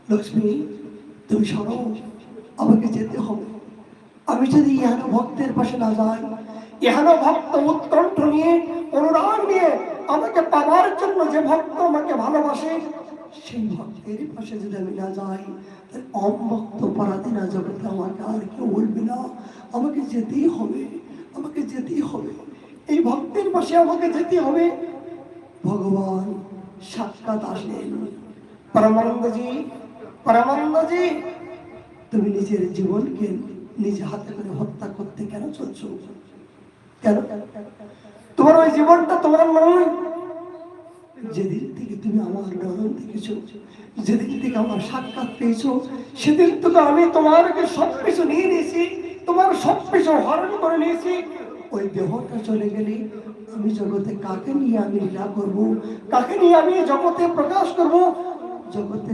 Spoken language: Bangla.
লক্ষ্মী, তুমি সরো, আমাকে যেতে হবে। আমি যদি ইহান ভক্তের পাশে না যাই, ইহান ভক্ত উৎকণ্ঠ নিয়ে, অনুরাগ নিয়ে আমাকে পাবার জন্য যে ভক্ত আমাকে ভালোবাসে, সেই ভক্তের পাশে যদি আমি না যাই, তাহলে অভক্ত পরাধীনা জগতে আমাকে আর কেউ বলবে না। আমাকে যেতেই হবে, আমাকে যেতেই হবে, এই ভক্তের পাশে আমাকে যেতে হবে। ভগবান সাক্ষাৎ আসলেন। পরমানন্দজি, পরমানন্দজি, তুমি নিজের জীবনকে নিজে হাতে করে হত্যা করতে কেন চলছো? কেন? তোমার ওই জীবনটা তোমার নয়। যেদিন থেকে তুমি আমার নয়ন দেখেছো, যেদিন থেকে আমার সাক্ষাৎ পেয়েছো, সেদিন থেকে আমি তোমারকে সবকিছু নিয়ে নিয়েছি, তোমার সবকিছু হরণ করে নিয়েছি। ওই দেহটা চলে গেলে আমি জগতে কাকে নিয়ে আমি লীলা করবো, কাকে নিয়ে আমি জগতে প্রকাশ করবো? জগতে